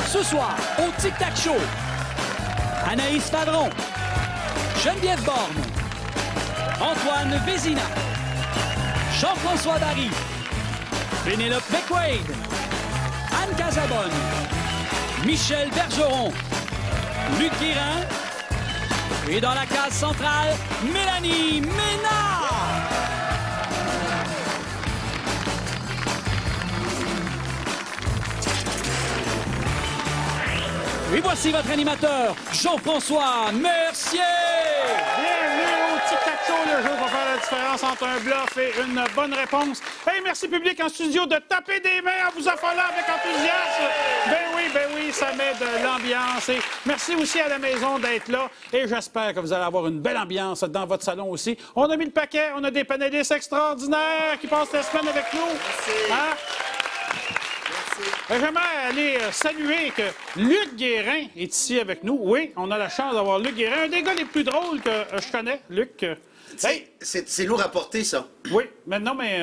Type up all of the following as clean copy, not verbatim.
Ce soir, au Tic Tac Show, Anaïs Fadron, Geneviève Borne, Antoine Vézina, Jean-François Barry, Pénélope McQuaid, Anne Casabonne, Michel Bergeron, Luc Guérin et dans la case centrale, Mélanie Ménard. Et voici votre animateur, Jean-François Mercier! Bienvenue au Tic Tac Show, le jeu pour faire la différence entre un bluff et une bonne réponse. Hey, merci public en studio de taper des mains en vous affolant avec enthousiasme. Ben oui, ça met de l'ambiance. Et merci aussi à la maison d'être là. Et j'espère que vous allez avoir une belle ambiance dans votre salon aussi. On a mis le paquet, on a des panélistes extraordinaires qui passent la semaine avec nous. Merci. Hein? J'aimerais aller saluer que Luc Guérin est ici avec nous. Oui, on a la chance d'avoir Luc Guérin, un des gars les plus drôles que je connais, Luc. Hey. C'est lourd à porter, ça. Oui, mais non, mais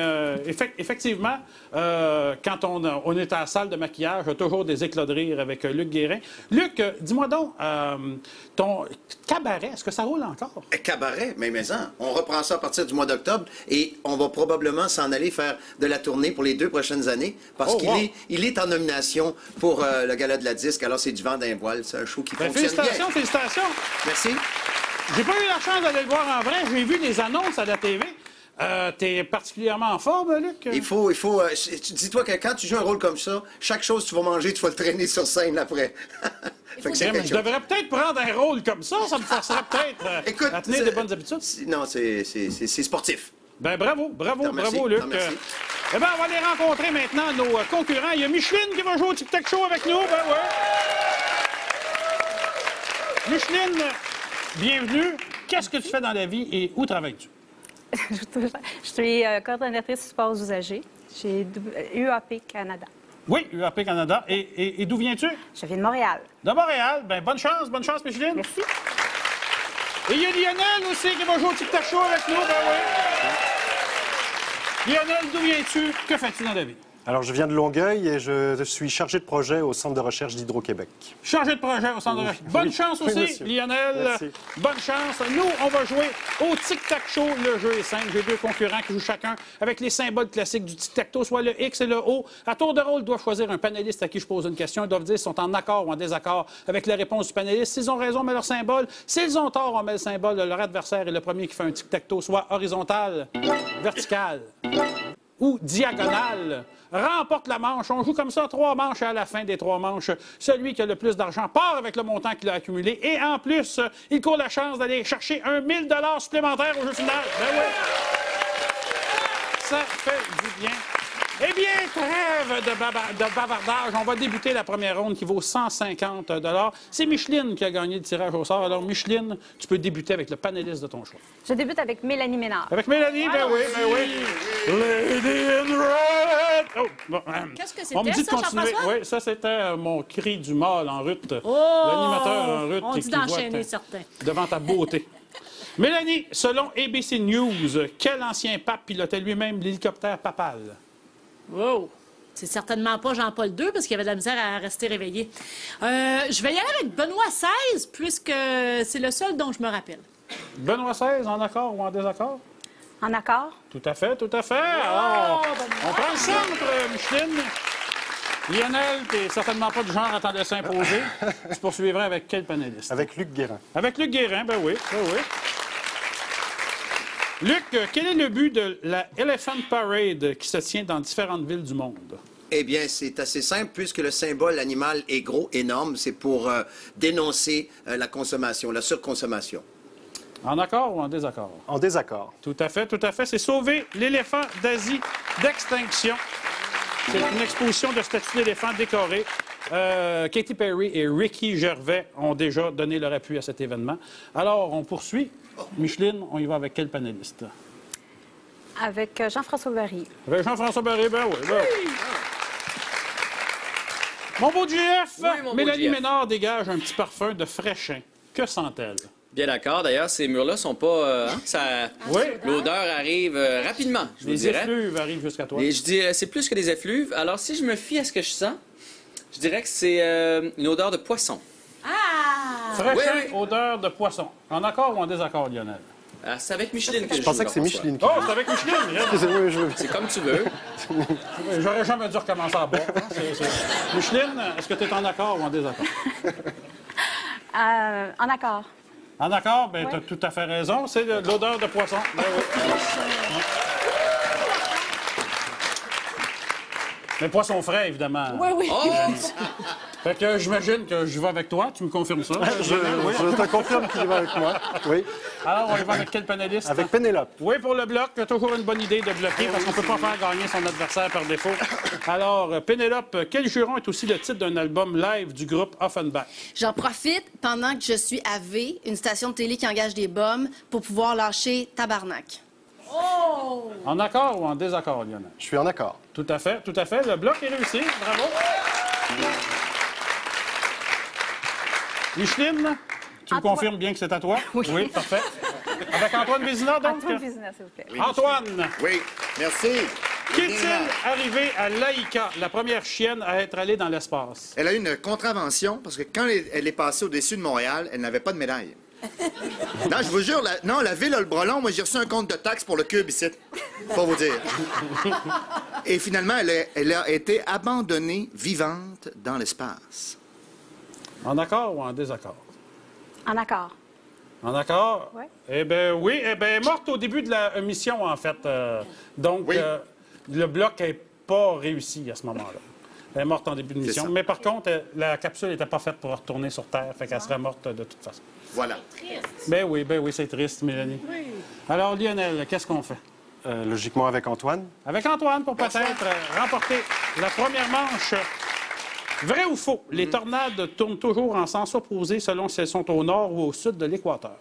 effectivement, quand on est à la salle de maquillage, il y a toujours des éclats de rire avec Luc Guérin. Luc, dis-moi donc, ton cabaret, est-ce que ça roule encore? Cabaret, mais on reprend ça à partir du mois d'octobre et on va probablement s'en aller faire de la tournée pour les 2 prochaines années parce qu'il est en nomination pour le Gala de la disque. Alors, c'est du vent d'un voile. C'est un show qui fonctionne bien. Félicitations! Merci. J'ai pas eu la chance d'aller le voir en vrai. J'ai vu des annonces à la TV. T'es particulièrement en forme, Luc? Il faut. Dis-toi que quand tu joues un rôle comme ça, chaque chose que tu vas manger, tu vas le traîner sur scène après. Je devrais peut-être prendre un rôle comme ça. Ça me forcerait peut-être à tenir des bonnes habitudes. Non, c'est sportif. Ben bravo, Luc. Eh bien, on va aller rencontrer maintenant nos concurrents. Il y a Micheline qui va jouer au Tic Tac Show avec nous. Ben ouais. Micheline, bienvenue. Qu'est-ce que tu fais dans la vie et où travailles-tu? Je suis coordonnatrice support aux usagers chez UAP Canada. Oui, UAP Canada. Et d'où viens-tu? Je viens de Montréal. De Montréal. Bien, bonne chance, Micheline. Merci. Et il y a Lionel aussi qui va jouer au Tic Tac Show avec nous. Ben oui. Lionel, d'où viens-tu? Que fais-tu dans la vie? Alors, je viens de Longueuil et je suis chargé de projet au Centre de recherche d'Hydro-Québec. Chargé de projet au Centre de recherche. Bonne chance aussi, Lionel. Merci. Bonne chance. Nous, on va jouer au Tic-Tac-Show. Le jeu est simple. J'ai 2 concurrents qui jouent chacun avec les symboles classiques du Tic-Tac-Toe, soit le X et le O. À tour de rôle, ils doivent choisir un panéliste à qui je pose une question. Ils doivent dire s'ils sont en accord ou en désaccord avec la réponse du panéliste. S'ils ont raison, on met leur symbole. S'ils ont tort, on met le symbole de leur adversaire et le premier qui fait un Tic-Tac-Toe, soit horizontal, vertical ou diagonale, remporte la manche. On joue comme ça 3 manches et à la fin des 3 manches, celui qui a le plus d'argent part avec le montant qu'il a accumulé. Et en plus, il court la chance d'aller chercher 1 000 $ supplémentaires au jeu final. Ben oui! Ça fait du bien. Eh bien, trêve de bavardage. On va débuter la première ronde qui vaut 150 $. C'est Micheline qui a gagné le tirage au sort. Alors, Micheline, tu peux débuter avec le panéliste de ton choix. Je débute avec Mélanie Ménard. Avec Mélanie, ben oui. Lady in Red! Oh, bon, qu'est-ce que c'était, on me dit de ça, continuer. Jean-François? Oui, ça, c'était mon cri du mâle en rut. Oh! L'animateur en rut. On dit qui d'enchaîner, voit certains. devant ta beauté. Mélanie, selon ABC News, quel ancien pape pilotait lui-même l'hélicoptère papal? Wow! C'est certainement pas Jean-Paul II, parce qu'il y avait de la misère à rester réveillé. Je vais y aller avec Benoît XVI, puisque c'est le seul dont je me rappelle. Benoît XVI, en accord ou en désaccord? En accord? Tout à fait, tout à fait. Alors, on prend le centre, Micheline. Lionel, t'es certainement pas du genre à t'en laisser imposer. Tu poursuivrais avec quel panéliste? Avec Luc Guérin. Avec Luc Guérin, ben oui, ben oui. Luc, quel est le but de la Elephant Parade qui se tient dans différentes villes du monde? Eh bien, c'est assez simple, puisque le symbole animal est gros, énorme. C'est pour dénoncer la consommation, la surconsommation. En accord ou en désaccord? En désaccord. Tout à fait, tout à fait. C'est sauver l'éléphant d'Asie d'extinction. C'est une exposition de statues d'éléphants décorées. Katy Perry et Ricky Gervais ont déjà donné leur appui à cet événement. Alors, on poursuit. Micheline, on y va avec quel panéliste? Avec Jean-François Barry. Avec Jean-François Barry, ben oui. Ben oui. Mon beau GF, Mélanie Ménard dégage un petit parfum de fraîchant. Que sent-elle? Bien d'accord. D'ailleurs, ces murs-là sont pas... Oui. L'odeur arrive rapidement, je vous Les dirais. effluves arrivent jusqu'à toi. Et je dis, c'est plus que des effluves. Alors, si je me fie à ce que je sens, Je dirais que c'est une odeur de poisson. Ah! Fraîcheur, odeur de poisson. En accord ou en désaccord, Lionel? C'est avec Micheline que je Je pensais joue, que c'est Jean-François. Micheline qui... Oh, c'est avec Micheline! Excusez-moi, C'est comme tu veux. J'aurais jamais dû recommencer à boire. Hein. Micheline, est-ce que tu es en accord ou en désaccord? En accord. En accord? Bien, Oui. tu as tout à fait raison. C'est l'odeur de poisson. Ben oui. Mais poisson frais, évidemment. Oui, oui. Oh! Fait que j'imagine que je vais avec toi. Tu me confirmes ça? Je te confirme qu'il va avec moi. Oui. Alors, on y va avec quel panéliste? Avec Pénélope. Oui, pour le bloc, toujours une bonne idée de bloquer parce qu'on ne peut pas faire gagner son adversaire par défaut. Alors, Pénélope, quel juron est aussi le titre d'un album live du groupe Offenbach? J'en profite pendant que je suis à V, une station de télé qui engage des bombes, pour pouvoir lâcher Tabarnak. Oh! En accord ou en désaccord, Lionel? Je suis en accord. Tout à fait, tout à fait. Le bloc est réussi. Bravo. Micheline, tu me confirmes bien que c'est à toi? Oui. Parfait. Avec Antoine Vézina, donc? Antoine Vézina, s'il vous plaît. Antoine, Oui, merci. qu'est-il arrivé à Laïka, la première chienne à être allée dans l'espace? Elle a eu une contravention parce que quand elle est passée au-dessus de Montréal, elle n'avait pas de médaille. Non, je vous jure, la ville a le bras long. Moi, j'ai reçu un compte de taxes pour le cube ici. Faut vous dire. Et finalement, elle a été abandonnée vivante dans l'espace. En accord ou en désaccord? En accord. En accord? Oui. Eh bien, oui. Eh bien, elle est morte au début de la mission, en fait. Donc, Oui. le bloc n'est pas réussi à ce moment-là. Elle est morte en début de mission. ça. Mais par contre, la capsule n'était pas faite pour retourner sur Terre. Fait qu'elle serait morte de toute façon. Voilà. Ben oui, c'est triste, Mélanie. Oui. Alors, Lionel, qu'est-ce qu'on fait? Logiquement avec Antoine. Avec Antoine, pour peut-être remporter la première manche. Vrai ou faux? Les tornades tournent toujours en sens opposé selon si elles sont au nord ou au sud de l'équateur.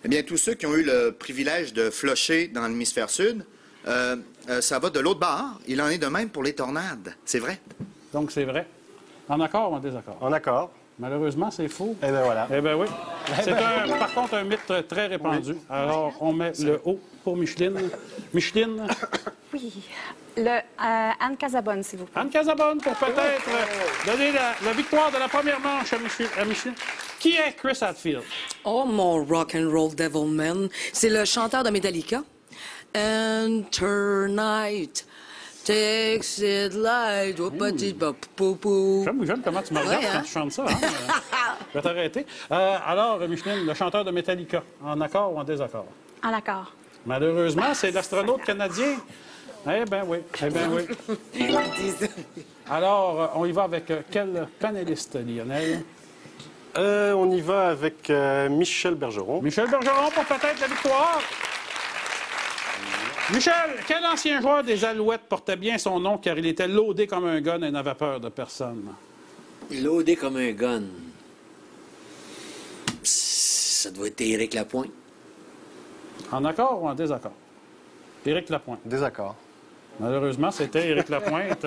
Eh bien, tous ceux qui ont eu le privilège de flocher dans l'hémisphère sud, ça va de l'autre bord. Il en est de même pour les tornades. C'est vrai. Donc, c'est vrai. En accord ou en désaccord? En accord. Malheureusement, c'est faux. Eh bien voilà. Eh bien oui. C'est par contre un mythe très répandu. Alors, on met le haut pour Micheline. Micheline, Oui. Anne Casabonne, s'il vous plaît. Anne Casabonne, pour peut-être donner la victoire de la première manche à Micheline. Qui est Chris Hadfield? Oh, mon rock and roll devil man. C'est le chanteur de Metallica. Enter night, takes it light. J'aime comment tu me regardes Ouais, hein? quand tu chantes ça. Hein? Je vais t'arrêter. Alors, Micheline, le chanteur de Metallica, en accord ou en désaccord? En accord. Malheureusement, c'est l'astronaute canadien. Eh bien oui, eh bien oui. Alors, on y va avec quel panéliste, Lionel? On y va avec Michel Bergeron. Michel Bergeron pour peut-être la victoire. Michel, quel ancien joueur des Alouettes portait bien son nom car il était loadé comme un gun et n'avait peur de personne? Loadé comme un gun. Ça doit être Éric Lapointe. En accord ou en désaccord? Éric Lapointe. Désaccord. Malheureusement, c'était Éric Lapointe.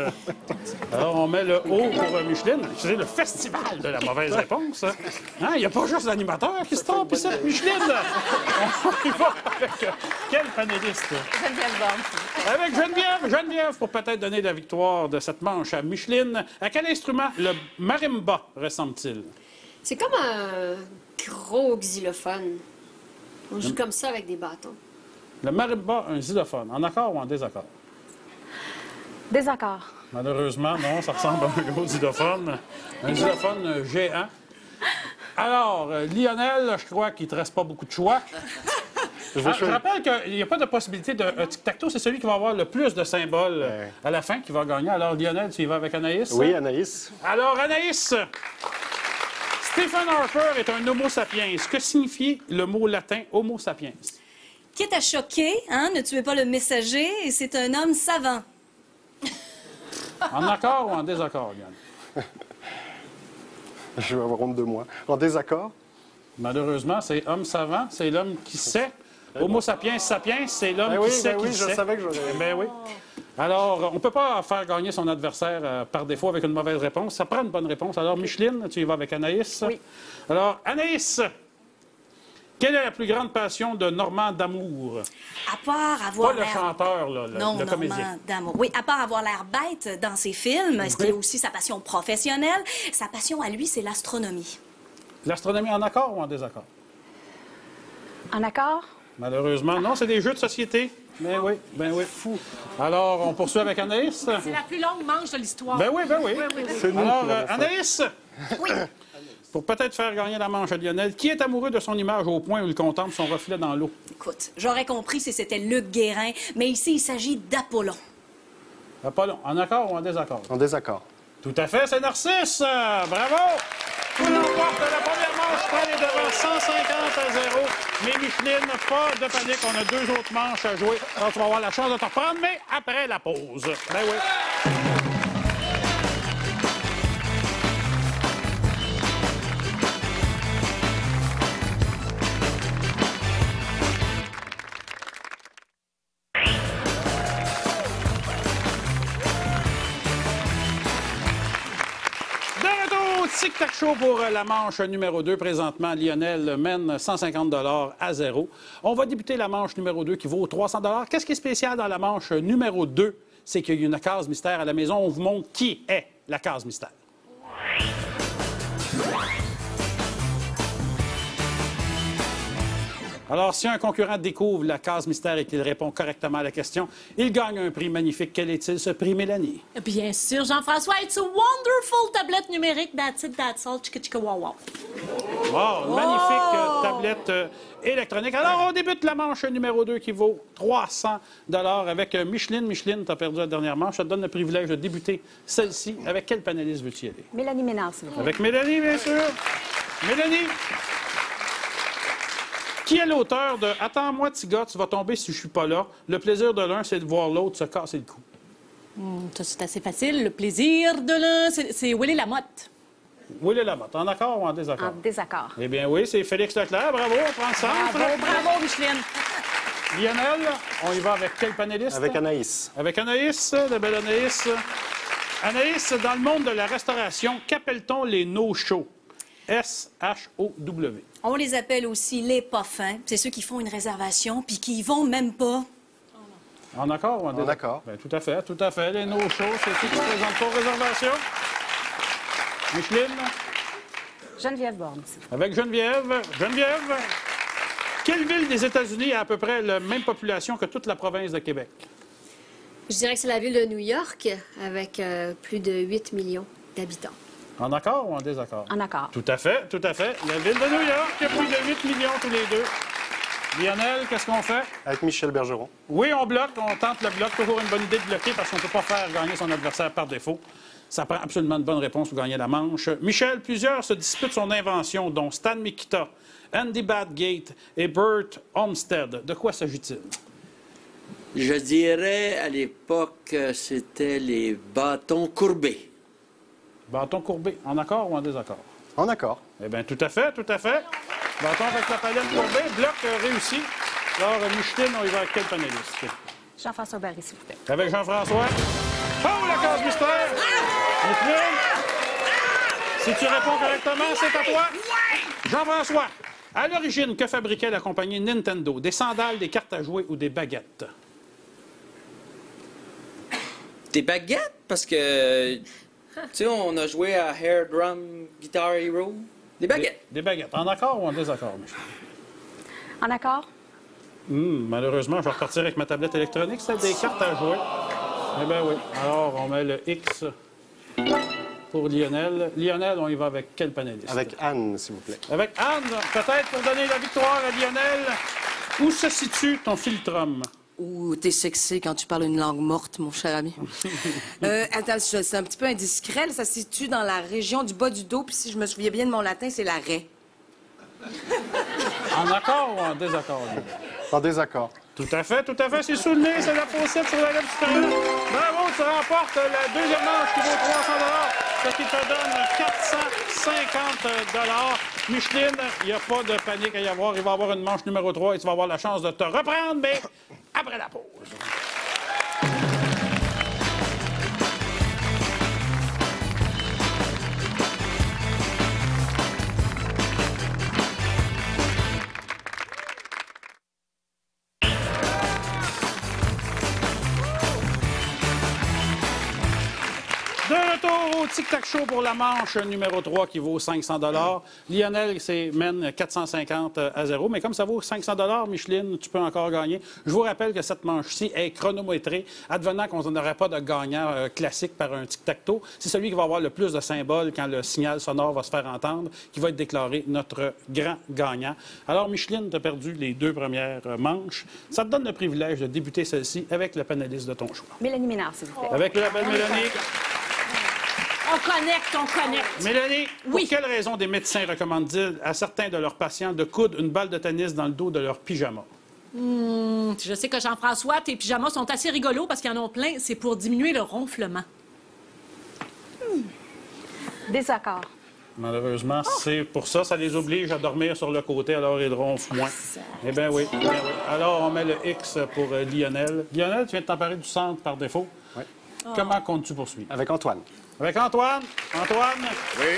Alors, on met le haut pour Micheline. C'est le festival de la mauvaise réponse. Hein? Il n'y a pas juste l'animateur qui se trompe ici. Micheline! On y va avec quel panéliste? Geneviève Borne. Avec Geneviève, pour peut-être donner la victoire de cette manche à Micheline. À quel instrument le marimba ressemble-t-il? C'est comme un gros xylophone. On joue comme ça avec des bâtons. Le marimba, un xylophone. En accord ou en désaccord? Désaccord. Malheureusement, non, ça ressemble à un gros xylophone. Un xylophone géant. Alors, Lionel, je crois qu'il ne te reste pas beaucoup de choix. Je rappelle qu'il n'y a pas de possibilité de tic-tac-toe. C'est celui qui va avoir le plus de symboles à la fin qui va gagner. Alors, Lionel, tu y vas avec Anaïs? Oui, Anaïs. Alors, Anaïs, Stephen Harper est un homo sapiens. Que signifie le mot latin homo sapiens? Quitte à choquer, hein, ne tuez pas le messager, et c'est un homme savant. En accord ou en désaccord, Lionel? Je vais avoir honte de moi. En désaccord? Malheureusement, c'est homme savant, c'est l'homme qui sait. Homo sapiens sapiens, c'est l'homme qui sait qui sait. Je savais que j'aurais... Ben oui. Alors, on ne peut pas faire gagner son adversaire par défaut avec une mauvaise réponse. Ça prend une bonne réponse. Alors, Micheline, tu y vas avec Anaïs. Oui. Alors, Anaïs, Quelle est la plus grande passion de Normand D'Amour? À part avoir Pas le chanteur, là, non, le comédien. Normand D'Amour. Oui, à part avoir l'air bête dans ses films, ce qui est aussi sa passion professionnelle, sa passion à lui, c'est l'astronomie. L'astronomie en accord ou en désaccord? En accord? Malheureusement, non, c'est des jeux de société. Ben oui, fou. Alors, on poursuit avec Anaïs. C'est la plus longue manche de l'histoire. Ben oui. C'est nous Alors, qui l'avons fait. Anaïs, Oui. pour peut-être faire gagner la manche à Lionel, qui est amoureux de son image au point où il contemple son reflet dans l'eau? Écoute, j'aurais compris si c'était Luc Guérin, mais ici, il s'agit d'Apollon. Apollon, en accord ou en désaccord? En désaccord. Tout à fait, c'est Narcisse! Bravo! Tout l'emporte la première manche, elle est devant 150-0. Mais Micheline, pas de panique, on a 2 autres manches à jouer. Alors, tu vas avoir la chance de te reprendre, mais après la pause. Ben oui. Tic-tac chaud pour la manche numéro 2. Présentement, Lionel mène 150 à 0. On va débuter la manche numéro 2 qui vaut 300 $. Qu'est-ce qui est spécial dans la manche numéro 2? C'est qu'il y a une case mystère à la maison. On vous montre qui est la case mystère. Alors, si un concurrent découvre la case mystère et qu'il répond correctement à la question, il gagne un prix magnifique. Quel est-il, ce prix, Mélanie? Bien sûr, Jean-François, it's a wonderful tablette numérique. That's it, that's all. Chicka, chicka, wow, wow. Wow, magnifique tablette électronique. Alors, on débute la manche numéro 2 qui vaut 300 $ avec Micheline. Micheline, tu as perdu la dernière manche. Ça te donne le privilège de débuter celle-ci. Avec quel panéliste veux-tu y aller? Mélanie Ménard, s'il vous plaît. Avec Mélanie, bien sûr. Mélanie, qui est l'auteur de « Attends-moi, petit gars, tu vas tomber si je suis pas là. Le plaisir de l'un, c'est de voir l'autre se casser le cou. » Ça, c'est assez facile. Le plaisir de l'un, c'est Willy Lamotte. Willy Lamotte, en accord ou en désaccord? En désaccord. Eh bien oui, c'est Félix Leclerc. Bravo, on prend le centre. Bravo, Micheline. Lionel, on y va avec quel panéliste? Avec Anaïs. Avec Anaïs, la belle Anaïs. Anaïs, dans le monde de la restauration, qu'appelle-t-on les no-shows? S-H-O-W. On les appelle aussi les pas fins. C'est ceux qui font une réservation puis qui y vont même pas. En accord ou en désaccord? accord. Bien, tout à fait, tout à fait. Les no-shows, c'est ceux qui ne présentent pas aux réservations. Micheline? Geneviève Borne. Avec Geneviève. Geneviève, quelle ville des États-Unis a à peu près la même population que toute la province de Québec? Je dirais que c'est la ville de New York, avec plus de 8 millions d'habitants. En accord ou en désaccord? En accord. Tout à fait, tout à fait. La ville de New York, il y a plus de 8 millions tous les deux. Lionel, qu'est-ce qu'on fait? Avec Michel Bergeron. Oui, on bloque, on tente le bloc. Toujours une bonne idée de bloquer parce qu'on ne peut pas faire gagner son adversaire par défaut. Ça prend absolument de bonnes réponses pour gagner la manche. Michel, plusieurs se disputent son invention, dont Stan Mikita, Andy Badgate et Bert Olmsted. De quoi s'agit-il? Je dirais, à l'époque, c'était les bâtons courbés. Bâton courbé, en accord ou en désaccord? En accord. Eh bien, tout à fait, tout à fait. Bâton avec la palette courbée, bloc réussi. Alors, Micheline, on y va avec quel panéliste? Jean-François Barry, s'il vous plaît. Avec Jean-François. Oh, la case mystère! Micheline, si tu réponds correctement, c'est à toi. Jean-François, à l'origine, que fabriquait la compagnie Nintendo? Des sandales, des cartes à jouer ou des baguettes? Des baguettes? Parce que... Tu sais, on a joué à Hair Drum Guitar Hero. Des baguettes. Des baguettes. En accord ou en désaccord, Michel? En accord? Malheureusement, je vais repartir avec ma tablette électronique. C'est des cartes à jouer. Eh bien oui. Alors, on met le X pour Lionel. Lionel, on y va avec quel panéliste? Avec Anne, s'il vous plaît. Avec Anne, peut-être pour donner la victoire à Lionel. Où se situe ton philtrum? Ouh, t'es sexy quand tu parles une langue morte, mon cher ami. Attends, c'est un petit peu indiscret. Là, ça se situe dans la région du bas du dos, puis si je me souviens bien de mon latin, c'est la raie. En accord ou en désaccord? En désaccord. Tout à fait, c'est sous le nez, c'est la fossette sur la lèvre supérieure. Bravo, tu remportes la deuxième manche qui vaut 300 $, ce qui te donne 450 $. Micheline, il n'y a pas de panique à y avoir. Il va y avoir une manche numéro 3 et tu vas avoir la chance de te reprendre, mais après la pause. au tic-tac-show pour la manche numéro 3 qui vaut 500 $. Lionel mène 450 à 0. Mais comme ça vaut 500 $, Micheline, tu peux encore gagner. Je vous rappelle que cette manche-ci est chronométrée, advenant qu'on n'aurait pas de gagnant classique par un tic-tac-toe. C'est celui qui va avoir le plus de symboles quand le signal sonore va se faire entendre qui va être déclaré notre grand gagnant. Alors, Micheline, tu as perdu les 2 premières manches. Ça te donne le privilège de débuter celle-ci avec le panéliste de ton choix. Mélanie Ménard, s'il vous plaît. Avec la belle Mélanie. On connecte. Mélanie, pour quelle raison des médecins recommandent-ils à certains de leurs patients de coudre une balle de tennis dans le dos de leur pyjama? Je sais que Jean-François, tes pyjamas sont assez rigolos parce qu'ils en ont plein. C'est pour diminuer le ronflement. Désaccord. Malheureusement, c'est pour ça. Ça les oblige à dormir sur le côté, alors ils ronflent moins. Eh bien oui. Alors, on met le X pour Lionel. Lionel, tu viens de t'emparer du centre par défaut. Oui. Comment comptes-tu poursuivre? Avec Antoine. Avec Antoine. Antoine, Oui.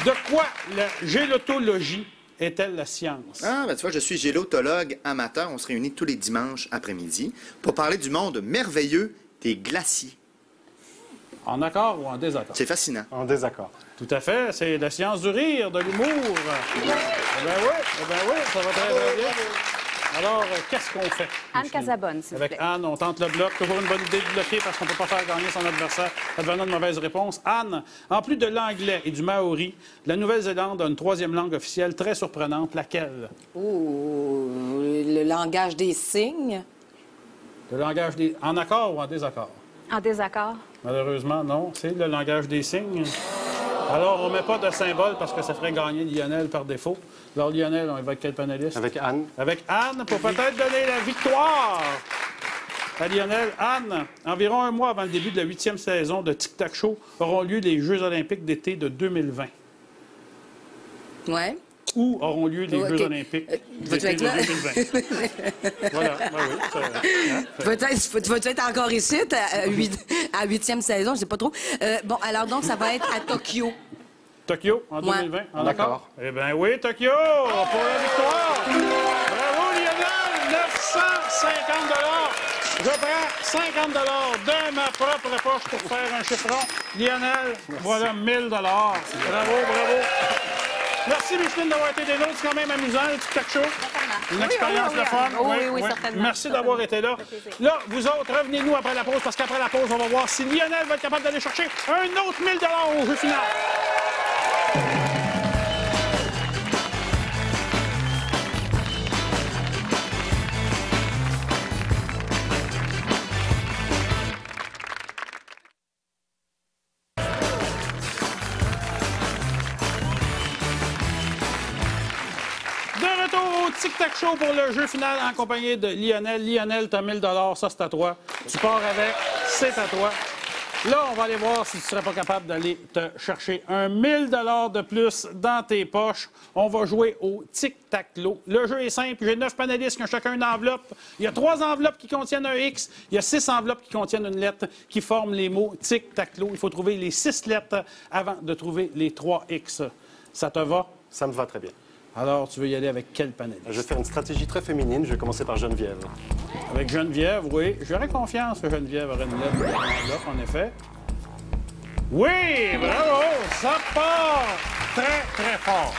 de quoi la gélotologie est-elle la science? Ah, ben tu vois, je suis gélotologue amateur. On se réunit tous les dimanches après-midi pour parler du monde merveilleux des glaciers. En accord ou en désaccord? C'est fascinant. En désaccord. Tout à fait. C'est la science du rire, de l'humour. Eh bien oui, ça va très, très bien. Alors, qu'est-ce qu'on fait? Anne Casabonne, s'il vous Avec plaît. Anne, on tente le bloc. Toujours une bonne idée de bloquer parce qu'on ne peut pas faire gagner son adversaire advenant de mauvaise réponse. Anne, en plus de l'anglais et du maori, la Nouvelle-Zélande a une 3e langue officielle très surprenante. Laquelle? Oh, le langage des signes. Le langage des... En accord ou en désaccord? En désaccord. Malheureusement, non. C'est le langage des signes. Alors, on ne met pas de symbole parce que ça ferait gagner Lionel par défaut. Alors, Lionel, on va avec quel panéliste? Avec Anne. Avec Anne, pour peut-être donner la victoire à Lionel. Anne, environ un mois avant le début de la 8e saison de Tic Tac Show, auront lieu les Jeux olympiques d'été de 2020. Ouais. Où auront lieu les Ok. Jeux olympiques d'été de 2020? Voilà, ben oui. Tu vas-tu être encore ici à 8e saison? Je sais pas trop. Bon, alors donc, ça va être à Tokyo. Tokyo, en Ouais. 2020, en D'accord. accord? Eh bien oui, Tokyo, pour la victoire! Bravo, Lionel! 950 $. Je prends 50 $ de ma propre poche pour faire un chiffron. Lionel, voilà 1000 $. Bravo, bravo. Merci, Micheline, d'avoir été des nôtres. C'est quand même amusant, le Tic Tac Show. Une expérience oui, de fun. oui, certainement. Merci d'avoir été là. Là, vous autres, revenez-nous après la pause, parce qu'après la pause, on va voir si Lionel va être capable d'aller chercher un autre 1000 $ au jeu final. De retour au Tic Tac Show pour le jeu final en compagnie de Lionel. Lionel, t'as 1000 $, ça c'est à toi. Tu pars avec, c'est à toi. Là, on va aller voir si tu serais pas capable d'aller te chercher un 1000 $ de plus dans tes poches. On va jouer au tic-tac-lo. Le jeu est simple. J'ai 9 panélistes qui ont chacun une enveloppe. Il y a 3 enveloppes qui contiennent un X. Il y a 6 enveloppes qui contiennent une lettre qui forment les mots tic-tac-lo. Il faut trouver les 6 lettres avant de trouver les 3 X. Ça te va? Ça me va très bien. Alors, tu veux y aller avec quel panéliste? Je vais faire une stratégie très féminine. Je vais commencer par Geneviève. Avec Geneviève, oui. J'aurais confiance que Geneviève aurait une lettre dans l'enveloppe, en effet. Oui, bravo! Ça part très, très fort.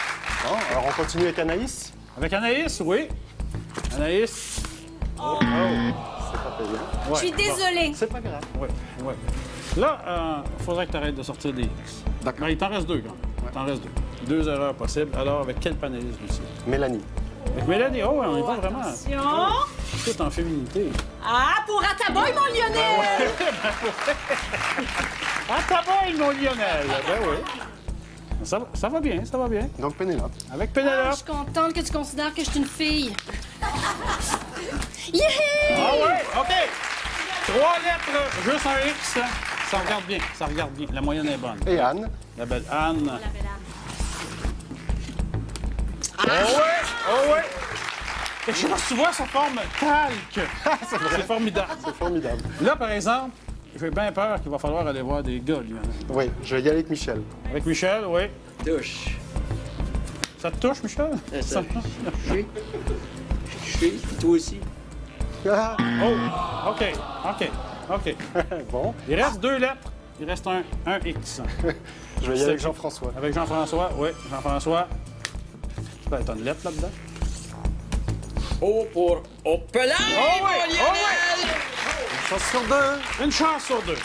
Bon, alors on continue avec Anaïs. Avec Anaïs, oui. Anaïs. Oh, C'est pas payant. Ouais, Je suis désolée. C'est pas grave. Oui, oui. Là, il faudrait que tu arrêtes de sortir des X. D'accord. Mais il t'en reste 2, quand même. Il t'en reste 2. 2 erreurs possibles. Alors, avec quel panéliste, Lucie? Mélanie. Avec Mélanie. Oh, on y va vraiment. Attention. Tout en féminité. Ah, pour Ataboy, mon Lionel! Ah, ta boy, mon Lionel! Ben oui. Ça va bien, ça va bien. Donc Pénélope. Avec Ah, Pénélope. je suis contente que tu considères que je suis une fille. Yeah! Ah oui, OK. 3 lettres, juste un X. Ça regarde bien, ça regarde bien. La moyenne est bonne. Et Anne. La belle Anne. Oh ouais, oh ouais. Et je sais pas si tu vois, ça forme talc. C'est formidable. C'est formidable. Là, par exemple, j'ai bien peur qu'il va falloir aller voir des gars, Lionel. Oui, je vais y aller avec Michel. Avec Michel, oui. Touche. Ça te touche, Michel? Ça. Je suis, toi aussi. Ah, Oh, OK, OK, OK. bon. Il reste 2 lettres. Il reste un X. Je vais y aller avec Jean-François. Avec Jean-François, oui. Jean-François. Tu as une lettre là-dedans? O pour Opelin! Oh oui! Une chance sur deux. Une chance sur deux.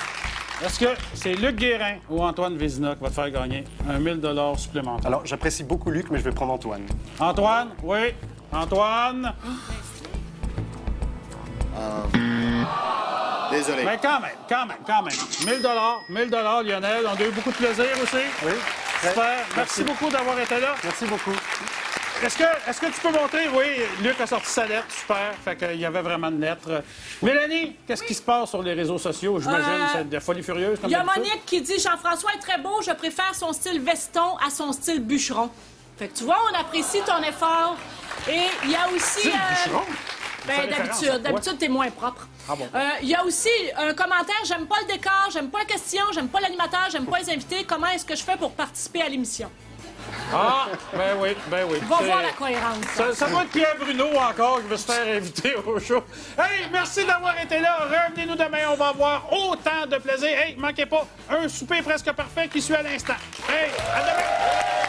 Est-ce que c'est Luc Guérin ou Antoine Vézina qui va te faire gagner 1 000 supplémentaires? Alors, j'apprécie beaucoup Luc, mais je vais prendre Antoine. Antoine, oui. Antoine. Désolé. Mais quand même. 1 000 Lionel. On a eu beaucoup de plaisir aussi. Oui. Super. Merci beaucoup d'avoir été là. Merci beaucoup. Est-ce que tu peux montrer? Oui, Luc a sorti sa lettre. Super. Fait qu'il y avait vraiment une lettre. Mélanie, qu'est-ce qui se passe sur les réseaux sociaux? J'imagine c'est de la folie furieuse. Il y a Monique qui dit « Jean-François est très beau, je préfère son style veston à son style bûcheron. » Fait que tu vois, on apprécie ton effort. Et il y a aussi... bûcheron? Ben, d'habitude, t'es moins propre. Ah bon? Il y a aussi un commentaire, j'aime pas le décor, j'aime pas la question, j'aime pas l'animateur, j'aime pas les invités. Comment est-ce que je fais pour participer à l'émission? Ah, ben oui. Va voir la cohérence. Ça va être Pierre Bruno encore qui veut se faire inviter au show. Hey, merci d'avoir été là. Revenez-nous demain, on va avoir autant de plaisir. Hey, manquez pas, un souper presque parfait qui suit à l'instant. Hey, à demain!